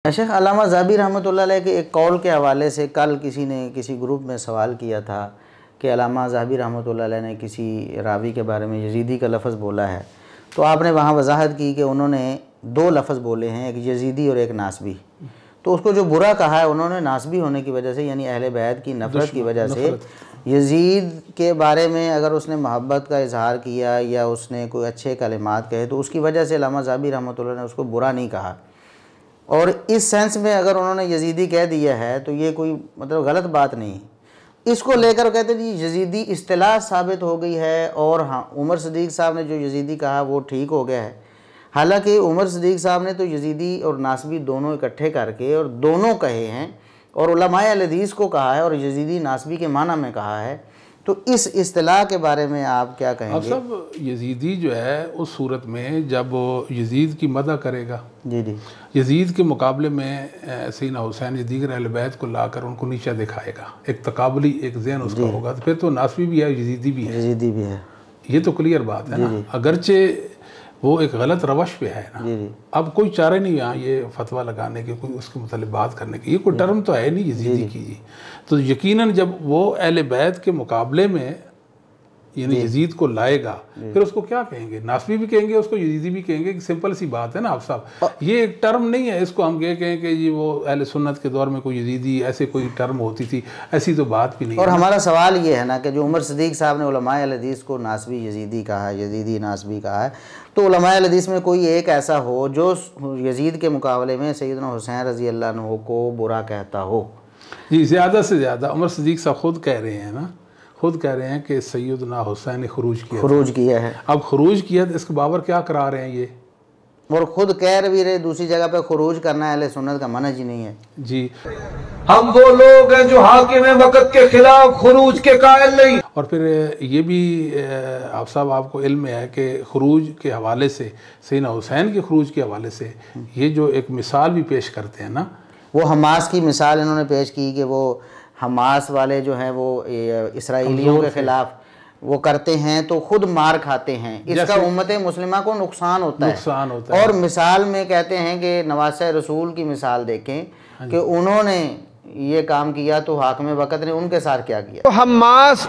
शेख अल्लामा ज़ाबी रहमतुल्लाह अलैह के एक कौल के हवाले से कल किसी ने किसी ग्रुप में सवाल किया था कि अल्लामा ज़ाबी रहमतुल्लाह अलैह ने किसी रावी के बारे में यजीदी का लफ्ज़ बोला है, तो आपने वहाँ वजाहत की कि उन्होंने दो लफ्ज़ बोले हैं, एक यजीदी और एक नासबी। तो उसको जो बुरा कहा है उन्होंने नासबी होने की वजह से, यानी अहले बैत की नफ़रत की वजह से, यजीद के बारे में अगर उसने मोहब्बत का इजहार किया या उसने कोई अच्छे कलिमात कहे तो उसकी वजह से अल्लामा ज़ाबी रहमतुल्लाह ने उसको बुरा नहीं कहा। और इस सेंस में अगर उन्होंने यजीदी कह दिया है तो ये कोई मतलब गलत बात नहीं है। इसको लेकर कहते हैं जी यजीदी इस्तिलाह साबित हो गई है, और हाँ उमर सिद्दीक़ साहब ने जो यजीदी कहा वो ठीक हो गया है। हालांकि उमर सिद्दीक़ साहब ने तो यजीदी और नासबी दोनों इकट्ठे करके और दोनों कहे हैं, और उलमाए अहले हदीस को कहा है और यजीदी नासबी के माना में कहा है। तो इस इस्तिलाह के बारे में आप क्या कहेंगे? अब सब यजीदी जो है उस सूरत में जब यजीद की मदद करेगा, जी यजीद के मुकाबले में सीना हुसैन या दीगर अहले बैत को लाकर उनको नीचा दिखाएगा, एक तकाबली एक ज़हन उसका होगा, तो फिर तो नासबी भी है यजीदी भी है, ये तो क्लियर बात है ना। अगरचे वो एक गलत रवश पे है ना, अब कोई चारा नहीं यहाँ ये फतवा लगाने के, कोई उसके मतलब बात करने की, ये कोई टर्म तो है नहीं यजीदी की जी। तो यकीनन जब वो अहले बैत के मुकाबले में यानी यजीद को लाएगा, फिर उसको क्या कहेंगे? नासबी भी कहेंगे उसको, यजीदी भी कहेंगे। कि सिंपल सी बात है ना आप साहब, ये एक टर्म नहीं है इसको हम कहें कि जी वो अहले सुन्नत के दौर में कोई यजीदी ऐसे कोई टर्म होती थी, ऐसी तो बात भी नहीं। और हमारा सवाल ये है ना कि जो उमर सिद्दीक़ साहब ने उलमाए अहले हदीस को नासबी यजीदी कहा है, यजीदी नासबी कहा है, तो उलमाए अहले हदीस में कोई एक ऐसा हो जो यजीद के मुकाबले में सैयदना हुसैन रज़ी अल्लाह अन्हु को बुरा कहता हो? जी ज़्यादा से ज़्यादा उमर सिद्दीक़ साहब खुद कह रहे हैं ना, खुद कह रहे हैं कि सैयदना हुसैन ने खुरूज किया है। अब खुरूज किया तो इसके बाबर क्या करा रहे हैं ये, और खुद कह भी रहे दूसरी जगह पे खुरूज करना अहले सुन्नत का मनहज ही नहीं है। जी हम वो लोग हैं जो हाकिम वक़्त के खिलाफ खुरूज के कायल नहीं। और फिर ये भी आप साहब आपको इल्म है कि खुरूज के हवाले से, सैयदना हुसैन के खुरूज के हवाले से ये जो एक मिसाल भी पेश करते हैं ना, वो हमास की मिसाल इन्होंने पेश की कि वो हमास वाले जो हैं वो इसराइलियों के खिलाफ वो करते हैं तो खुद मार खाते हैं, इसका उम्मत मुस्लिमा को नुकसान होता है। और मिसाल में कहते हैं कि नवासे रसूल की मिसाल देखें कि उन्होंने ये काम किया तो हाकिम वक़्त ने उनके साथ क्या किया। तो हमास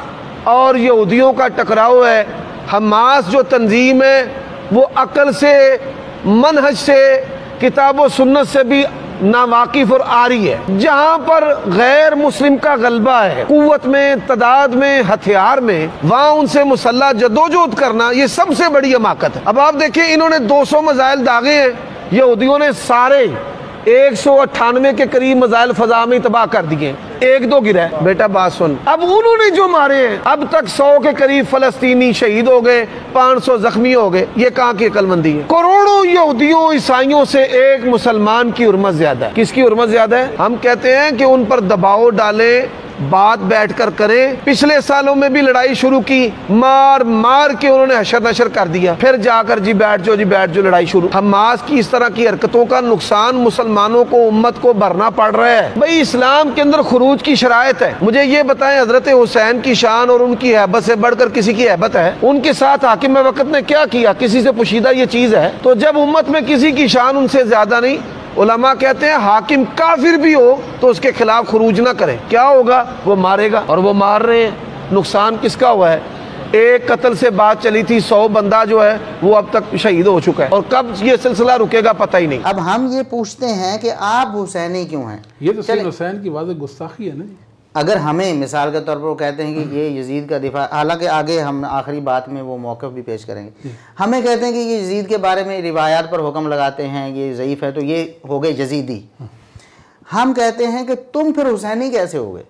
और यहूदियों का टकराव है। हमास जो तंजीम है वो अकल से, मनहज से, किताब व सुन्नत से भी नावाकिफ और आरी है। जहाँ पर गैर मुस्लिम का गलबा है कुव्वत में, तादाद में, हथियार में, वहाँ उनसे मुसल्लह जदोजहद करना ये सबसे बड़ी हमाकत है। अब आप देखिए इन्होंने 200 मिसाइल दागे हैं, यहूदियों ने सारे 198 के करीब मिसाइल फजा में तबाह कर दिए, एक दो गिरा है। बेटा बात सुन, अब उन्होंने जो मारे हैं अब तक 100 के करीब फलस्तीनी शहीद हो गए, 500 जख्मी हो गए। ये कहाँ की अकलमंदी है? करोड़ों यहूदियों ईसाइयों से एक मुसलमान की उर्मत ज्यादा है। किसकी उर्मत ज्यादा है? हम कहते हैं कि उन पर दबाव डालें, बात बैठकर करें। पिछले सालों में भी लड़ाई शुरू की, मार मार के उन्होंने हशर नशर कर दिया, फिर जाकर जी बैठ जाओ लड़ाई शुरू। हमास की इस तरह की हरकतों का नुकसान मुसलमानों को, उम्मत को भरना पड़ रहा है। भाई इस्लाम के अंदर खुरूज की शरायत है। मुझे ये बताएं हजरत हुसैन की शान और उनकी हैबत से बढ़कर किसी की हैबत है? उनके साथ हाकिम वक़्त ने क्या किया? किसी से पुशीदा ये चीज है? तो जब उम्मत में किसी की शान उनसे ज्यादा नहीं, उलमा कहते हैं हाकिम काफिर भी हो तो उसके खिलाफ खुरूज ना करें। क्या होगा? वो मारेगा, और वो मार रहे हैं। नुकसान किसका हुआ है? एक कत्ल से बात चली थी, 100 बंदा जो है वो अब तक शहीद हो चुका है, और कब ये सिलसिला रुकेगा पता ही नहीं। अब हम ये पूछते हैं कि आप हुसैनी क्यों हैं? ये तो सैयद हुसैन की वाज़ेह गुस्ताखी है ना। अगर हमें मिसाल के तौर पर वो कहते हैं कि ये यजीद का दिफा, हालांकि आगे हम आखिरी बात में वो मौक़िफ़ भी पेश करेंगे, हमें कहते हैं कि ये यजीद के बारे में रिवायात पर हुक्म लगाते हैं ये ज़ईफ़ है तो ये हो गए यजीदी। हम कहते हैं कि तुम फिर हुसैनी कैसे हो गए?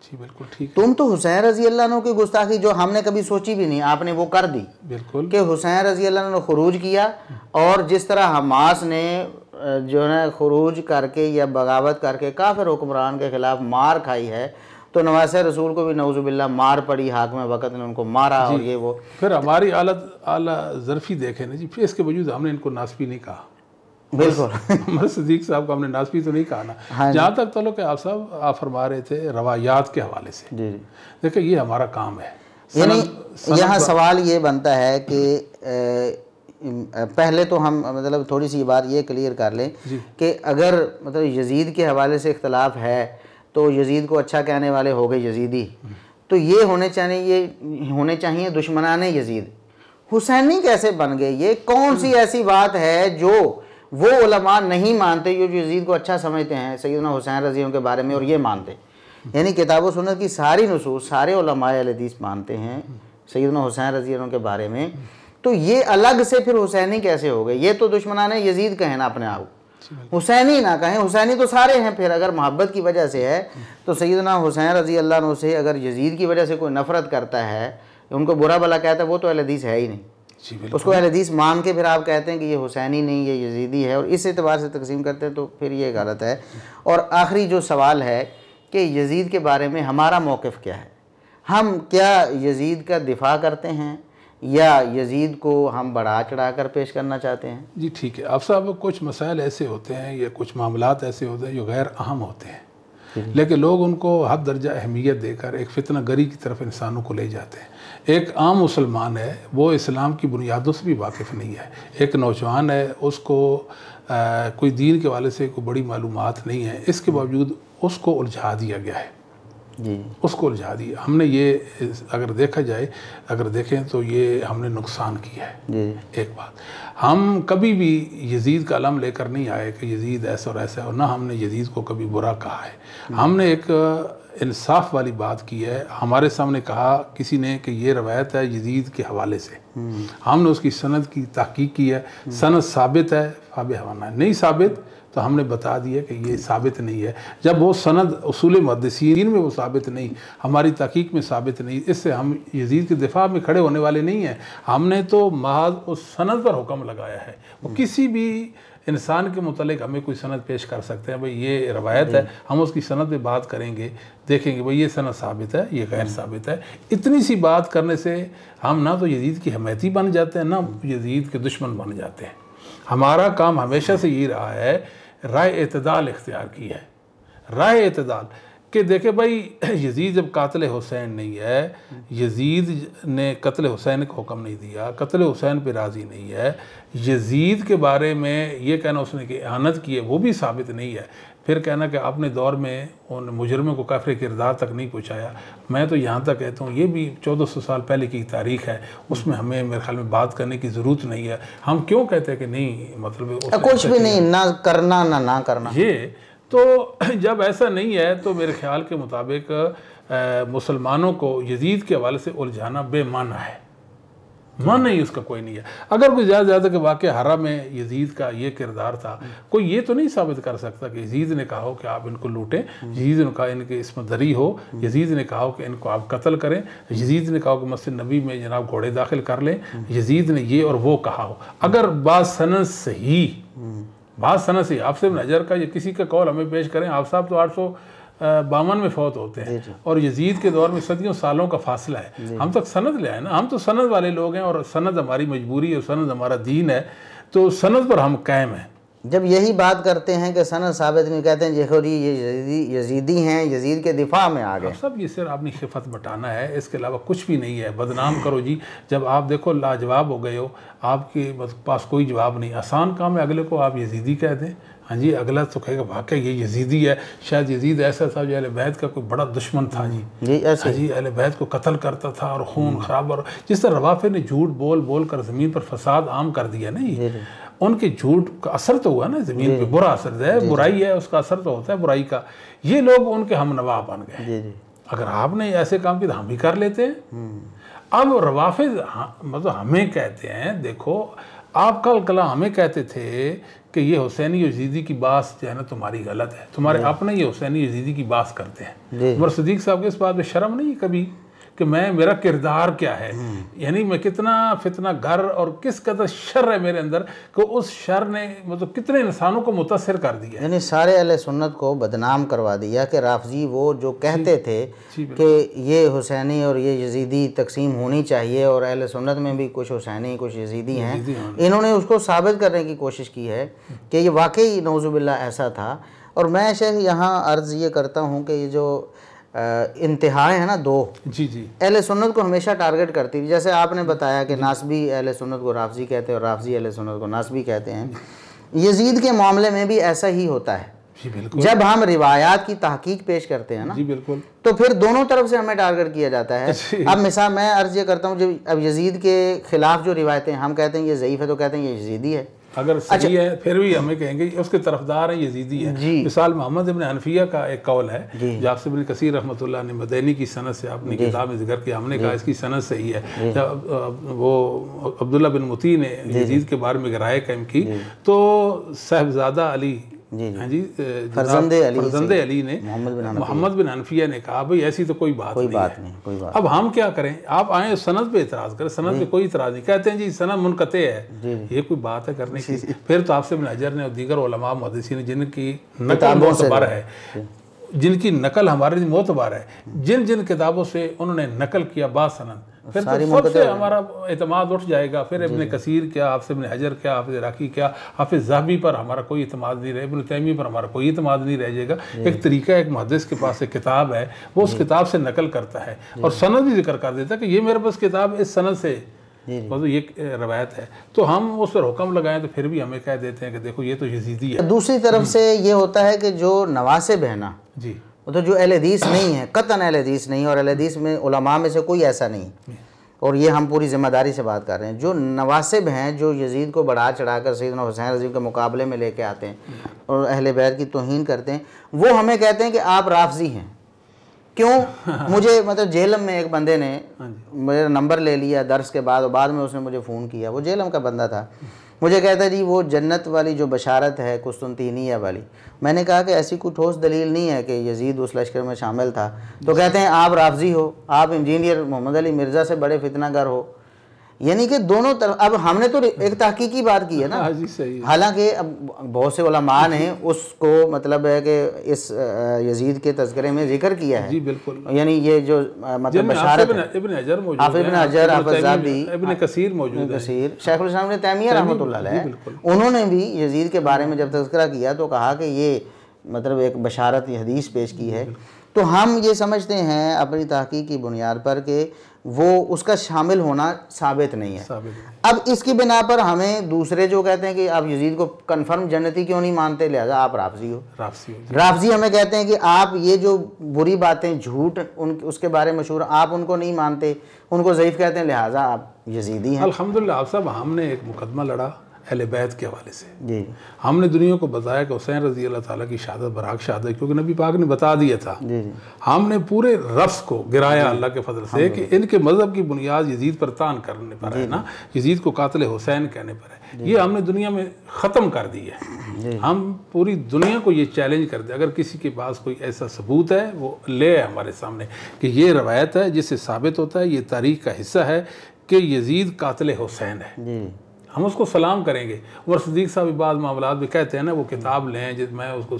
जी बिल्कुल ठीक। तुम तो हुसैन रज़ी अल्लाह अन्हु की गुस्ताखी जो हमने कभी सोची भी नहीं, आपने वो कर दी। बिल्कुल कि हुसैन रज़ी अल्लाह अन्हु ने खुरूज किया, और जिस तरह हमास ने जो है खुरूज करके या बगावत करके काफिर हुक्मरान के खिलाफ मार खाई है, तो नवासे रसूल को भी नऊज़ुबिल्लाह मार पड़ी, हाकिम वक़्त ने उनको मारा। और ये वो फिर हमारी आला ज़रफ़ी देखे ना जी, फिर इसके वजूद हमने इनको नासबी नहीं कहा। बिल्कुल उमर सिद्दीक़ साहब को हमने नासबी तो नहीं कहा ना। हाँ, जहाँ तक तल्लुक़ है आप साहब आप फरमा रहे थे रवायात के हवाले से, जी देखिए ये हमारा काम है। यानी यहाँ सवाल ये बनता है कि पहले तो हम मतलब थोड़ी सी बात ये क्लियर कर लें कि अगर मतलब यजीद के हवाले से इख्तलाफ है तो यजीद को अच्छा कहने वाले हो गए यजीदी, तो ये होने चाहिए दुश्मनान यजीद। हुसैनी कैसे बन गए? ये कौन सी ऐसी बात है जो वो उलमा नहीं मानते जो यजीद को अच्छा समझते हैं सैयदना हुसैन रज़ी के बारे में और ये मानते? यानी किताब व सुन्नत की सारी नुसूस सारे उलमा अहले हदीस मानते हैं सैयदना हुसैन रज़ी के बारे में, तो ये अलग से फिर हुसैनी कैसे हो गए? ये तो दुश्मनान यजीद कहें ना अपने आप, हुसैनी ना कहें। हुसैनी तो सारे हैं। फिर अगर मोहब्बत की वजह से है तो सैयदना हुसैन रज़ी अल्लाह अन्हु से अगर यजीद की वजह से कोई नफ़रत करता है, उनको बुरा भला कहता है, वो तो अहले हदीस है ही नहीं। उसको अहले हदीस मान के फिर आप कहते हैं कि ये हुसैनी नहीं, ये यजीदी है, और इस एतबार से तकसीम करते हैं, तो फिर ये गलत है। और आखिरी जो सवाल है कि यजीद के बारे में हमारा मौक़िफ़ क्या है? हम क्या यजीद का दिफा करते हैं या यजीद को हम बढ़ा चढ़ा कर पेश करना चाहते हैं? जी ठीक है। आप साहब, कुछ मसाइल ऐसे होते हैं या कुछ मामलात ऐसे होते हैं जो गैर अहम होते हैं, लेकिन लोग उनको हद दर्जा अहमियत देकर एक फितना गरी की तरफ इंसानों को ले जाते हैं। एक आम मुसलमान है, वो इस्लाम की बुनियादों से भी वाकिफ़ नहीं है। एक नौजवान है, उसको कोई दीन के वाले से कोई बड़ी मालूमात नहीं है, इसके बावजूद उसको उलझा दिया गया है जी, उसको उलझा दिया हमने। ये अगर देखा जाए, अगर देखें तो ये हमने नुकसान किया है जी। एक बात, हम कभी भी यजीद का अलम लेकर नहीं आए कि यजीद ऐसा और ऐसा, और ना हमने यजीद को कभी बुरा कहा है। हमने एक इंसाफ वाली बात की है। हमारे सामने कहा किसी ने कि ये रवायत है यजीद के हवाले से, हमने उसकी सनद की तहकीक की है, सनद साबित है, फाबे हवाना है। नहीं साबित तो हमने बता दिया कि ये साबित नहीं है। जब वो सनद उसूल मुहद्दिसीन में वो साबित नहीं, हमारी तहकीक में साबित नहीं, इससे हम यजीद के दिफा में खड़े होने वाले नहीं हैं। हमने तो महज उस सनद पर हुक्म लगाया है। वो किसी भी इंसान के मुतल्लिक हमें कोई सनद पेश कर सकते हैं, भाई ये रवायत है, हम उसकी सनद पे बात करेंगे, देखेंगे भाई ये सनद साबित है, ये गैर साबित है। इतनी सी बात करने से हम ना तो यजीद की हमायती बन जाते हैं, ना यजीद के दुश्मन बन जाते हैं। हमारा काम हमेशा से ये रहा है, राय एतदाल इख्तियार की है। राय एतदाल कि देखे भाई, यजीद जब कातिल हुसैन नहीं है, यजीद ने कत्ल हुसैन का हुक्म नहीं दिया, कत्ल हुसैन पे राज़ी नहीं है, यजीद के बारे में ये कहना उसने कि इहानत की है वो भी साबित नहीं है, फिर कहना कि अपने दौर में उन मुजरमों को काफ़िर किरदार तक नहीं पहुँचाया। मैं तो यहाँ तक कहता हूँ ये भी 1400 साल पहले की तारीख़ है, उसमें हमें मेरे ख्याल में बात करने की ज़रूरत नहीं है। हम क्यों कहते हैं कि नहीं, मतलब कुछ भी नहीं, ना करना ना करना। ये तो जब ऐसा नहीं है तो मेरे ख्याल के मुताबिक मुसलमानों को यजीद के हवाले से उलझाना बेमाना है। मन नहीं उसका कोई नहीं है। अगर कोई ज़्यादा के वाक़या हरा में यजीद का ये किरदार था, कोई ये तो नहीं साबित कर सकता कि यजीद ने कहा हो कि आप इनको लूटें, यजीद ने कहा इनके इसमें दरी हो, यजीद ने कहा हो कि इनको आप कत्ल करें, यजीद ने कहा हो कि मस्जिद नबी में जनाब घोड़े दाखिल कर लें, यजीद ने ये और वो कहा हो। अगर बात सनद सही, बात सनद सही, आप सिर्फ नज़र का या किसी का कौल हमें पेश करें, आप साहब तो 852 में फौत होते हैं और यजीद के दौर में सदियों सालों का फासला है। हम तक सनद ले आए ना, हम तो सनद वाले लोग हैं और सनद हमारी मजबूरी है, सनद हमारा दीन है, तो सनद पर हम कायम हैं। जब यही बात करते हैं कि सनद साबित नहीं, कहते हैं देखो जी ये यजीदी हैं, यजीद के दिफा में आ गए। सब ये सिर्फ अपनी खिफत बटाना है, इसके अलावा कुछ भी नहीं है। बदनाम करो जी, जब आप देखो लाजवाब हो गए हो, आपके पास कोई जवाब नहीं, आसान काम है अगले को आप यजीदी कह दें। हाँ जी, अगला तो कहेगा वाकई ये यजीदी है, शायद यजीद ऐसा था जो अहले बैत का कोई बड़ा दुश्मन था जी ऐसे जी, अहले बैत को कत्ल करता था और खून खराब, और जिस तरह रवाफे ने झूठ बोल बोल कर ज़मीन पर फसाद आम कर दिया ना, ये उनके झूठ का असर तो हुआ ना ज़मीन पे, बुरा असर है, बुराई है उसका असर तो होता है बुराई का। ये लोग उनके हम नवा बन गए। अगर आपने ऐसे काम किए तो हम भी कर लेते हैं। अब रवाफे मतलब हमें कहते हैं, देखो आप कल कला हमें कहते थे कि ये हुसैनी यजीदी की बात जो है ना तुम्हारी गलत है, तुम्हारे अपने ये हुसैनी यजीदी की बात करते हैं। उमर सिद्दीक साहब के इस बात में शर्म नहीं कभी कि मेरा किरदार क्या है, यानी मैं कितना फितना घर और किस कदर शर है मेरे अंदर, कि उस शर ने मतलब कितने इंसानों को मुतासिर कर दिया, यानी सारे अहले सुन्नत को बदनाम करवा दिया कि राफजी वो जो कहते थे कि ये हुसैनी और ये यजीदी तकसीम होनी चाहिए और अहले सुन्नत में भी कुछ हुसैनी कुछ यजीदी हैं, इन्होंने उसको साबित करने की कोशिश की है कि ये वाकई नौजुबिल्लाह ऐसा था। और मैं शेख यहाँ अर्ज़ ये करता हूँ कि ये जो इंतहा है ना दो, जी जी, अहले सुन्नत को हमेशा टारगेट करती थी। जैसे आपने बताया कि नासबी अहले सुन्नत को राफजी कहते हैं और राफजी अहले सुन्नत को नासबी कहते हैं, यजीद के मामले में भी ऐसा ही होता है। जी बिल्कुल। जब हम रिवायात की तहकीक पेश करते हैं ना, जी बिल्कुल, तो फिर दोनों तरफ से हमें टारगेट किया जाता है। अब मिसाल मैं अर्ज ये करता हूँ, जब अब यजीद के खिलाफ जो रिवायतें हम कहते हैं ये ज़ईफ़ है, तो कहते हैं ये यजीदी है। अगर सही है फिर भी हमें कहेंगे उसके तरफदार है, यजीदी है। मिसाल मोहम्मद इब्न हनफिया का एक कौल है, जाफर इब्न कसीर रहमतुल्लाह ने मदनी की सनद से अपनी किताब में जिक्र किया, हमने कहा इसकी सनद सही है। जब वो अब्दुल्ला बिन मुती ने यजीद के बारे में राय कायम की, तो साहिबजादा अली, हाँ जी, फरजंदे अली ने मोहम्मद बिन हनफिया ने कहा भाई ऐसी तो कोई बात नहीं। अब हम क्या करें, आप आए सनद पे इतराज़ करें, सनद पे कोई इतराज़ नहीं, कहते हैं जी सनद मुनक़ते है, ये कोई बात है करने की। फिर तो आपसे इब्न हजर ने और दीगर उलमा मुहद्दिसीन जिनकी नकल मोतबर है, जिनकी नकल हमारे लिए मोतबर है, जिन जिन किताबों से उन्होंने नकल किया बात सनद, फिर तो सबसे हमारा एतमाद उठ जाएगा। फिर इब्न कसीर क्या, हाफिज़ इब्न हजर क्या, हाफिज़ इराक़ी क्या, हाफिज़ ज़हबी पर हमारा कोई एतमाद नहीं रहे, इब्न तैमी पर हमारा कोई एतमाद नहीं रह जाएगा। एक तरीका, एक मुहद्दिस के पास एक किताब है, वो उस किताब से नकल करता है और सनद भी जिक्र कर देता है कि ये मेरे पास किताब इस सनद से मतलब ये रवायत है, तो हम उस पर हुक्म लगाएं तो फिर भी हमें कह देते हैं कि देखो ये तो यजीदी है। दूसरी तरफ से ये होता है कि जो नवासिब है ना, जी, तो जो अहले हदीस नहीं है, कतन अहले हदीस नहीं, और अहले हदीस में उलमा में से कोई ऐसा नहीं, और ये हम पूरी ज़िम्मेदारी से बात कर रहे हैं, जो नवासिब हैं जो यजीद को बढ़ा चढ़ाकर सैयदना हुसैन रज़ी के मुकाबले में लेके आते हैं और अहले बैत की तौहीन करते हैं, वो हमें कहते हैं कि आप राफजी हैं। क्यों? मुझे मतलब जेलम में एक बंदे ने मेरा नंबर ले लिया दर्स के बाद, और बाद में उसने मुझे फ़ोन किया, वो जेलम का बंदा था, मुझे कहता है जी वो जन्नत वाली जो बशारत है कुस्तुनतीनिया वाली, मैंने कहा कि ऐसी कोई ठोस दलील नहीं है कि यजीद उस लश्कर में शामिल था। तो कहते हैं आप राफजी हो, आप इंजीनियर मोहम्मद अली मिर्ज़ा से बड़े फितनागर हो। यानी कि दोनों तरफ, अब हमने तो एक तहकीकी बात की है ना, हालांकि अब बहुत से उलमा ने उसको मतलब है कि इस यजीद के तज़किरे में जिक्र किया है। जी बिल्कुल, यानी ये जो मतलब बशारत इब्न हजर मौजूद, हाफिज़ इब्न हजर, हाफिज़ ज़हबी, इब्न कसीर मौजूद है, शेखुल इस्लाम इब्न तैमिया रहमतुल्लाह अलैह, उन्होंने भी यजीद के बारे में जब तज़किरा किया तो कहा कि ये मतलब एक बशारत हदीस पेश की है। तो हम ये समझते हैं अपनी तहकीक की बुनियाद पर कि वो उसका शामिल होना साबित नहीं है। अब इसकी बिना पर हमें दूसरे जो कहते हैं कि आप यजीद को कन्फर्म जन्नती क्यों नहीं मानते, लिहाजा आप राफजी हो। राफजी हमें कहते हैं कि आप ये जो बुरी बातें झूठ उसके बारे में मशहूर, आप उनको नहीं मानते, उनको ज़ईफ़ कहते हैं, लिहाजा आप यजीदी हैं। अल्हम्दुलिल्लाह आप साहब, हमने एक मुकदमा लड़ा अहले बैत के हवाले से। जी, हमने दुनिया को बताया कि हुसैन रज़ी अल्लाह ताला की शहादत बराक शहादत, क्योंकि नबी पाक ने बता दिया था। जी जी, हमने पूरे रफ्स को गिराया अल्लाह के फजल से कि इनके मज़हब की बुनियाद यजीद पर तान करने पर है ना, यजीद को कातिल हुसैन कहने पर है, ये हमने दुनिया में ख़त्म कर दी है। हम पूरी दुनिया को ये चैलेंज कर दे, अगर किसी के पास कोई ऐसा सबूत है वो ले आए हमारे सामने कि ये रवायत है जिससे साबित होता है, ये तारीख़ का हिस्सा है कि यजीद कातिल हुसैन है, हम उसको सलाम करेंगे। और सिद्दीक़ साहब बाद मामलात भी कहते हैं ना, वो किताब लें जिस मैं उसको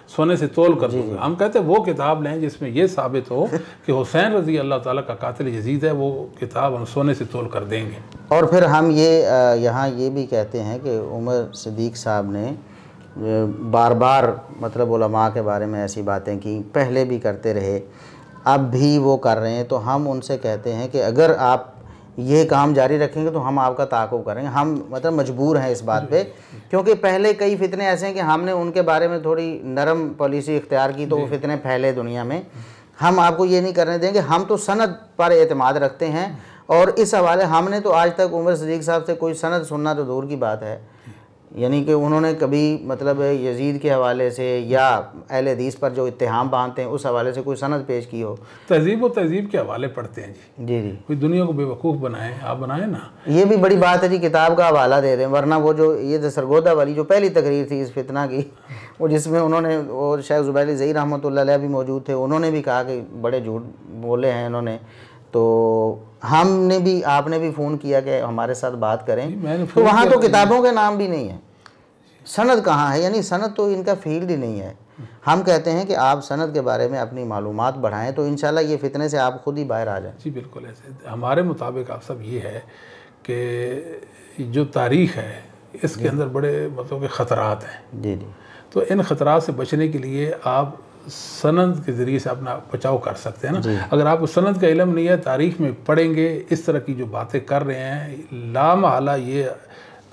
सोने से तोल कर दूँगा। हम कहते हैं वो किताब लें जिसमें ये साबित हो कि हुसैन रज़ी अल्लाह ताला का कातिल यजीद है, वो किताब हम सोने से तोल कर देंगे। और फिर हम ये यहाँ ये भी कहते हैं कि उमर सिद्दीक़ साहब ने बार बार मतलब उलमा के बारे में ऐसी बातें की, पहले भी करते रहे, अब भी वो कर रहे हैं। तो हम उनसे कहते हैं कि अगर आप ये काम जारी रखेंगे तो हम आपका ताक़ुब करेंगे। हम मतलब मजबूर हैं इस बात पे, क्योंकि पहले कई फितने ऐसे हैं कि हमने उनके बारे में थोड़ी नरम पॉलिसी इख्तियार की तो वो फितने फैले दुनिया में। हम आपको ये नहीं करने देंगे, हम तो सनद पर एतमाद रखते हैं, और इस हवाले हमने तो आज तक उमर सिद्दीक़ साहब से कोई सनद सुनना तो दूर की बात है, यानी कि उन्होंने कभी मतलब यजीद के हवाले से या अहले हदीस पर जो इत्तेहाम बांधते हैं उस हवाले से कोई सनद पेश की हो। तहज़ीब व तहज़ीब के हवाले पढ़ते हैं जी। जी जी, कोई दुनिया को बेवकूफ़ बनाएं, आप बनाएं ना, ये भी बड़ी बात है जी, किताब का हवाला दे दें, वरना वो जो ये सरगोदा वाली जो पहली तकरीर थी इस फितना की, वो जिसमें उन्होंने और शेख ज़ुबैर ज़ई रहमतुल्लाह अलैह भी मौजूद थे, उन्होंने भी कहा कि बड़े झूठ बोले हैं इन्होंने। तो हमने भी, आपने भी फ़ोन किया कि हमारे साथ बात करें, तो वहाँ तो किताबों के नाम भी नहीं है, सनद कहाँ है, यानी सनद तो इनका फील्ड ही नहीं है। हम कहते हैं कि आप सनद के बारे में अपनी मालूमात बढ़ाएं तो इंशाल्लाह ये फितने से आप खुद ही बाहर आ जाएं। जी बिल्कुल, ऐसे हमारे मुताबिक आप सब ये है कि जो तारीख़ है इसके अंदर बड़े मतलब के ख़तरात हैं। जी जी, तो इन ख़तरात से बचने के लिए आप सनद के ज़रिए से अपना बचाव कर सकते हैं ना। अगर आपको सनद का इल्म नहीं है, तारीख़ में पढ़ेंगे, इस तरह की जो बातें कर रहे हैं लामहला ये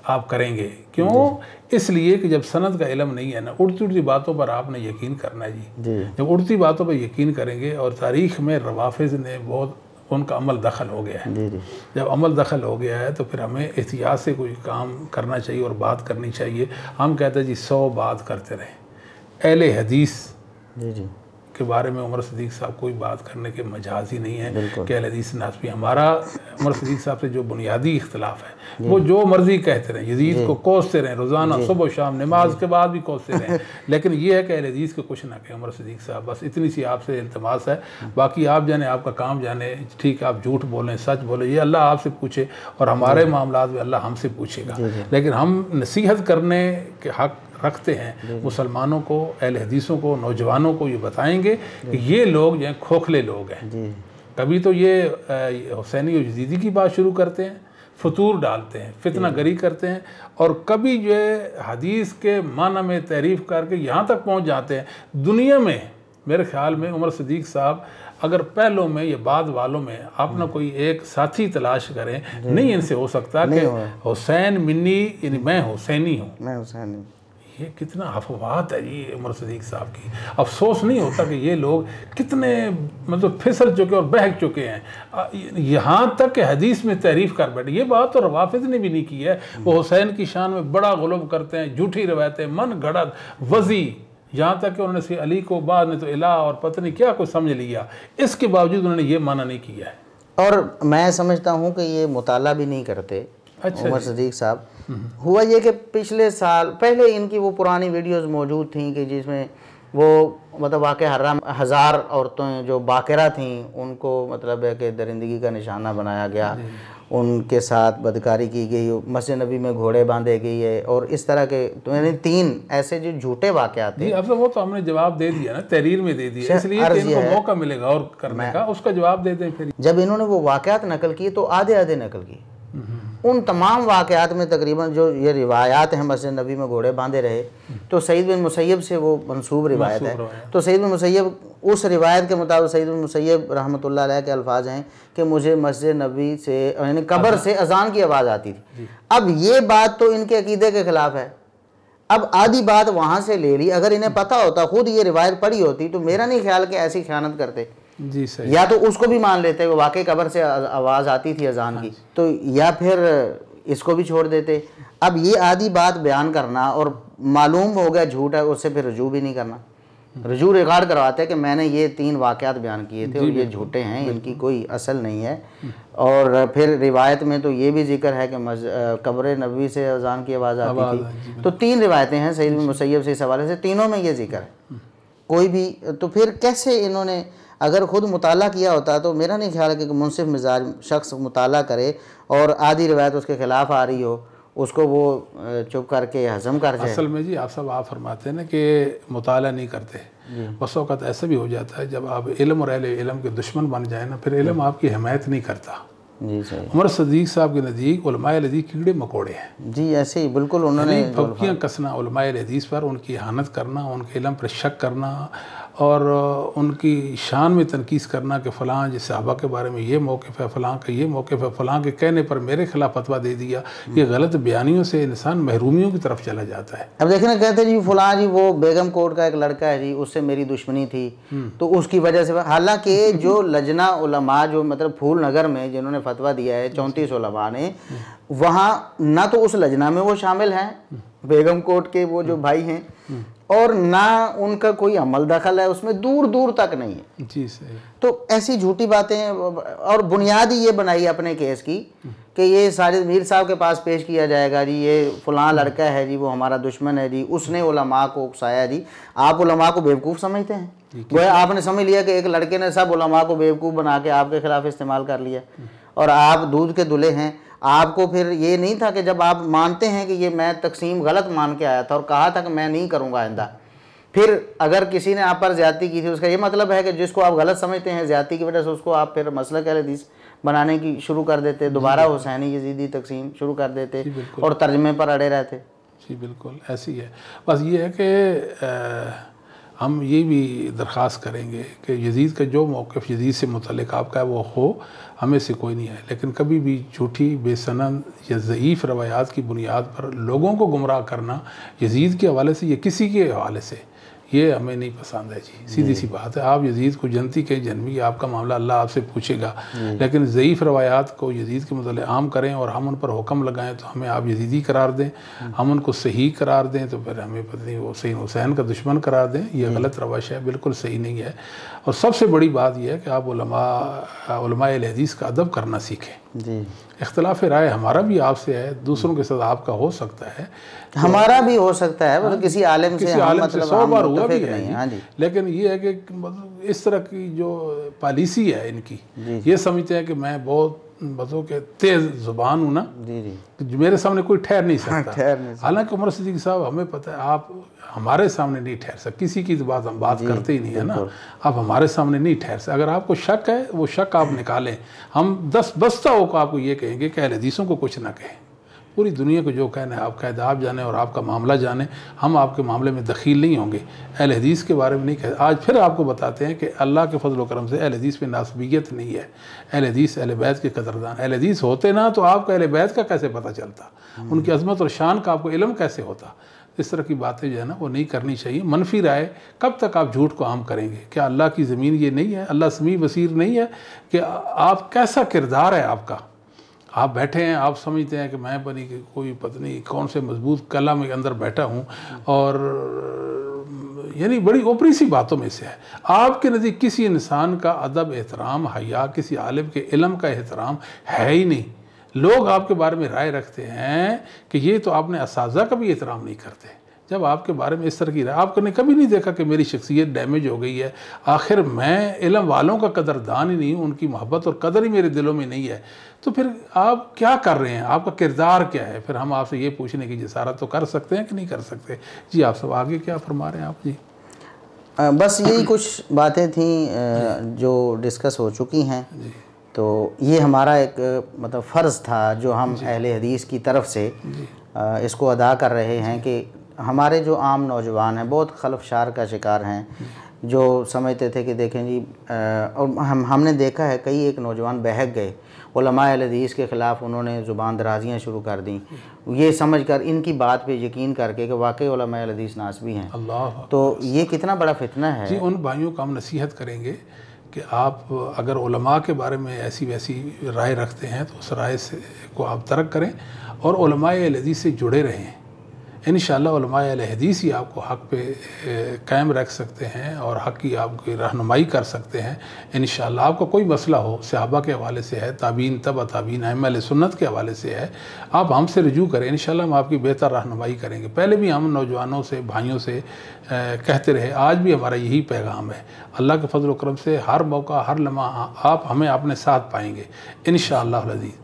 आप करेंगे। क्यों? इसलिए कि जब सनद का इल्म नहीं है ना, उड़ती उड़ती बातों पर आपने यकीन करना है जी। जब उड़ती बातों पर यकीन करेंगे, और तारीख़ में रवाफ़िज़ ने बहुत उनका अमल दखल हो गया है। जब अमल दखल हो गया है तो फिर हमें एहतियात से कोई काम करना चाहिए और बात करनी चाहिए। हम कहते हैं जी 100 बात करते रहें। अहले हदीस के बारे में उमर सदीक साहब कोई बात करने के मजाज ही नहीं है कि अहले हदीस नासबी। हमारा उमर सदीक साहब से जो बुनियादी इख्तलाफ है, वो जो मर्जी कहते रहें, यजीद को कोसते रहें, रोज़ाना सुबह शाम नमाज के बाद भी कोसते रहें, लेकिन ये है कि अहले हदीस को कुछ ना कहें उमर सदीक साहब। बस इतनी सी आपसे इल्तमास है। बाकी आप जाने, आपका काम जाने। ठीक, आप झूठ बोलें, सच बोलें, ये अल्लाह आपसे पूछे, और हमारे मामलात में अल्लाह हमसे पूछेगा। लेकिन हम नसीहत करने के हक़ रखते हैं मुसलमानों को, अहले हदीसों को, नौजवानों को ये बताएंगे कि ये लोग जो हैं खोखले लोग हैं। कभी तो ये हुसैनी और यजीदी की बात शुरू करते हैं, फतूर डालते हैं, फितना गरी करते हैं, और कभी जो है हदीस के माना में तारीफ़ करके यहाँ तक पहुँच जाते हैं। दुनिया में मेरे ख्याल में उमर सदीक साहब अगर पहलों में या बाद वालों में आप ना कोई एक साथी तलाश करें, नहीं इनसे हो सकता कि हुसैन मिन्नी, यानी मैं हुसैनी हूँ, मैं हुसैनी। ये कितना अफवाह है जी उमर सदीक साहब की। अफसोस नहीं होता कि ये लोग कितने मतलब फिसल चुके और बहक चुके हैं, यहाँ तक कि हदीस में तारीफ़ कर बैठे। ये बात तो रवाफिज़ ने भी नहीं की है। वो हुसैन की शान में बड़ा गुलब करते हैं, झूठी रवायतें, मन गढ़त वज़ी, यहाँ तक कि उन्होंने से अली को बाद में तो इला और पत्नी क्या कुछ समझ लिया। इसके बावजूद उन्होंने ये माना नहीं किया है। और मैं समझता हूँ कि ये मुताला भी नहीं करते। अच्छा, उमर सदीक साहब। हुआ ये कि पिछले साल पहले इनकी वो पुरानी वीडियोस मौजूद थी कि जिसमें वो मतलब वाक़ हराम 1000 औरतें जो बाक़िरा थीं उनको मतलब है कि दरिंदगी का निशाना बनाया गया, उनके साथ बदकारी की गई, मस्जिद नबी में घोड़े बांधे गई है, और इस तरह के तो यानी 3 ऐसे जो झूठे वाक़यात थे। अब वो तो हमने जवाब दे दिया ना, तहरीर में दे दिया, इसलिए इनको मौका मिलेगा और करने का, उसका जवाब दे दें। फिर जब इन्होंने वो वाक़यात नकल किए तो आधे आधे नकल किए। उन तमाम वाक़यात में तकरीबन जो ये रिवायात हैं मस्जिद नबी में घोड़े बांधे रहे, तो सईद बिन मुसैयब से वो मंसूब रिवायत है। तो सईद बिन मुसैयब, उस रिवायत के मुताबिक सईद बिन मुसैयब रहमतुल्लाह अलैह के अल्फाज हैं कि मुझे मस्जिद नबी से यानी कब्र से अजान की आवाज़ आती थी। अब ये बात तो इनके अकीदे के ख़िलाफ़ है। अब आधी बात वहाँ से ले ली। अगर इन्हें पता होता, खुद ये रिवायत पढ़ी होती, तो मेरा नहीं ख्याल कि ऐसी ख़यानत करते जी। सही। या तो उसको भी मान लेते वो वाकई कब्र से आवाज़ आती थी अजान की, तो या फिर इसको भी छोड़ देते। अब ये आधी बात बयान करना और मालूम हो गया झूठ है, उससे फिर रजू भी नहीं करना। रजू रिकॉर्ड करवाते हैं कि मैंने ये 3 वाक़यात बयान किए थे और ये झूठे हैं, इनकी कोई असल नहीं है। और फिर रिवायत में तो ये भी जिक्र है कि कब्र नबी से अजान की आवाज़ आती थी। तो 3 रिवायतें हैं सईद बिन मुसैयब से इस हवाले से, तीनों में ये जिक्र है। कोई भी तो फिर कैसे इन्होंने अगर ख़ुद मुताला किया होता तो मेरा नहीं ख्याल है कि मुनसिफ मिजाज शख्स मुताला करे और आधी रिवायत उसके ख़िलाफ़ आ रही हो, उसको वो चुप करके हज़म कर जाए। असल में जी आप सब आप फरमाते हैं ना कि मुताला नहीं करते, बस वक़्त ऐसा भी हो जाता है जब आप इल्म और अहले इल्म के दुश्मन बन जाए ना, फिर इल्म आपकी हिमायत नहीं करता। जी सही। उमर सदीक साहब के नज़दीक उलमाए हदीस कीड़े मकोड़े हैं जी, ऐसे ही बिल्कुल उन्होंने फबकियाँ कसना उलमाए हदीस पर, उनकी इहानत करना, उनके इल्म पर शक करना और उनकी शान में तनकीस करना कि फ़लाँ जिस सहाबा के बारे में ये मौक़िफ़ है, फ़लाँ का ये मौक़िफ़ है, फ़लाँ के कहने पर मेरे ख़िलाफ़ फतवा दे दिया। ये गलत बयानियों से इंसान महरूमियों की तरफ चला जाता है। अब देखिए ना, कहते जी फ़लाँ जी वो बेगम कोट का एक लड़का है जी, उससे मेरी दुश्मनी थी तो उसकी वजह से, हालांकि जो लजना उलमा जो मतलब फूल नगर में जिन्होंने फतवा दिया है 34 उलमा ने, वहाँ ना तो उस लजना में वो शामिल हैं बेगम कोट के वो जो भाई हैं, और ना उनका कोई अमल दखल है उसमें, दूर दूर तक नहीं है जी। सही। तो ऐसी झूठी बातें और बुनियाद ही ये बनाई अपने केस की कि ये साजिद मीर साहब के पास पेश किया जाएगा जी, ये फ़लाँ लड़का है जी, वो हमारा दुश्मन है जी, उसने उलमा को उकसाया जी। आप उलमा को बेवकूफ़ समझते हैं, गोया आपने समझ लिया कि एक लड़के ने सब उलमा को बेवकूफ़ बना के आपके ख़िलाफ़ इस्तेमाल कर लिया और आप दूध के दुले हैं। आपको फिर ये नहीं था कि जब आप मानते हैं कि ये मैं तकसीम गलत मान के आया था और कहा था कि मैं नहीं करूँगा आइंदा, फिर अगर किसी ने आप पर ज़्यादती की थी, उसका ये मतलब है कि जिसको आप गलत समझते हैं ज़्यादती की वजह से, उसको आप फिर मसलक अहले हदीस बनाने की शुरू कर देते, दोबारा हुसैनी यजीदी तकसीम शुरू कर देते और तर्जमे पर अड़े रहते। जी बिल्कुल ऐसी है। बस ये है कि हम ये भी दरख्वास्त करेंगे कि यजीद का जो मौक़िफ़ यजीद से मुतल्लिक़ आपका है वो हो, हमें से कोई नहीं है, लेकिन कभी भी झूठी बेसनद या ज़ईफ़ रवायात की बुनियाद पर लोगों को गुमराह करना यजीद के हवाले से या किसी के हवाले से, ये हमें नहीं पसंद है जी। सीधी सी बात है। आप यजीद को जनती के जन्मी, आपका मामला अल्लाह आपसे पूछेगा, लेकिन ज़ईफ़ रवायात को यजीद के मतलब आम करें और हम उन पर हुक्म लगाएं तो हमें आप यजीदी करार दें, हम उनको सही करार दें तो फिर हमें पता नहीं वो सही हुसैन का दुश्मन करार दें, ये गलत रवश है, बिल्कुल सही नहीं है। और सबसे बड़ी बात यह है कि आप उलमाए अहले हदीस का अदब करना सीखें जी। इख्तिलाफ़ राय हमारा भी आपसे है, दूसरों के साथ आपका हो सकता है, हमारा भी हो सकता है, मतलब किसी आलिम से 100 बार हुआ भी है। हाँ जी। लेकिन ये है कि इस तरह की जो पॉलिसी है इनकी, ये समझते हैं कि मैं बहुत मतलब के तेज़ ज़ुबान हूँ ना जी, मेरे सामने कोई ठहर नहीं सकता। हालांकि उमर सिद्दीक़ साहब हमें पता है आप हमारे सामने नहीं ठहर सकते, किसी की बात हम बात करते ही नहीं है ना, आप हमारे सामने नहीं ठहर सकते। अगर आपको शक है वो शक आप निकालें, हम 10 बस्ता होकर आपको ये कहेंगे कि अहले हदीसों को कुछ ना कहें, पूरी दुनिया को जो कहना है आप कह आप जाने और आपका मामला जाने, हम आपके मामले में दखील नहीं होंगे, अहले हदीस के बारे में नहीं कहते। आज फिर आपको बताते हैं कि अल्लाह के फजल व करम से अहले हदीस में नासबियत नहीं है, अहले हदीस अहले बैत के कदरदान, अहले हदीस होते ना तो आपको अहले बैत का कैसे पता चलता, उनकी अजमत और शान का आपको इल्म कैसे होता। इस तरह की बातें जो है ना वो नहीं करनी चाहिए। मनफी राय कब तक आप झूठ को आम करेंगे? क्या अल्लाह की ज़मीन ये नहीं है, अल्लाह समी बसीर नहीं है कि आप कैसा किरदार है आपका? आप बैठे हैं, आप समझते हैं कि मैं बनी कि कोई पत्नी कौन से मजबूत कला में अंदर बैठा हूँ, और यानी बड़ी ऊपरी सी बातों में से है। आपके नज़दीक किसी इंसान का अदब, एहतराम, हया, किसी आलिम के इल्म का एहतराम है ही नहीं। लोग आपके बारे में राय रखते हैं कि ये तो आपने असाज़ा का भी एहतराम नहीं करते। जब आपके बारे में इस तरह की राय, आपने कभी नहीं देखा कि मेरी शख्सियत डैमेज हो गई है, आखिर मैं इल्म वालों का कदरदान ही नहीं हूँ, उनकी मोहब्बत और कदर ही मेरे दिलों में नहीं है, तो फिर आप क्या कर रहे हैं, आपका किरदार क्या है? फिर हम आपसे ये पूछने की जसारत तो कर सकते हैं कि नहीं कर सकते? जी आप सब आगे क्या फरमा रहे हैं आप जी? बस यही कुछ बातें थी जो डिस्कस हो चुकी हैं, तो ये हमारा एक मतलब फ़र्ज़ था जो हम अहले हदीस की तरफ से इसको अदा कर रहे हैं कि हमारे जो आम नौजवान हैं बहुत खलफशार का शिकार हैं, जो समझते थे कि देखें जी, और हमने देखा है कई एक नौजवान बहक गए, उलमाए अहले हदीस के ख़िलाफ़ उन्होंने ज़ुबान दराज़ियाँ शुरू कर दी, ये समझकर इनकी बात पे यकीन करके कि वाकई उलमाए अहले हदीस नासबी हैं। अल्लाह, तो ये कितना बड़ा फितना है जी। उन भाइयों को हम नसीहत करेंगे कि आप अगर उलमा के बारे में ऐसी वैसी राय रखते हैं तो उस राय से को आप तर्क करें और उलमाए अहले हदीस से जुड़े रहें। इंशाअल्लाह उलमाए अहले हदीस ही आपको हक़ पे कायम रख सकते हैं और हक़ की आपकी रहनुमाई कर सकते हैं। इंशाअल्लाह आपका कोई मसला हो, सहाबा के हवाले से है, ताबीन, तबा ताबीन, अइम्मा सुन्नत के हवाले से है, आप हमसे रजू करें, इंशाअल्लाह हम आपकी बेहतर रहनुमाई करेंगे। पहले भी हम नौजवानों से, भाइयों से कहते रहे, आज भी हमारा यही पैगाम है। अल्लाह के फजल व करम से हर मौका, हर लम्हा आप हमें अपने साथ पाएंगे इंशाअल्लाह अज़ीज़।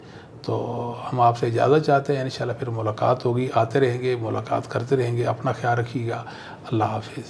तो हम आपसे इजाज़त चाहते हैं, इंशाअल्लाह फिर मुलाकात होगी, आते रहेंगे, मुलाकात करते रहेंगे। अपना ख्याल रखिएगा। अल्लाह हाफ़िज़।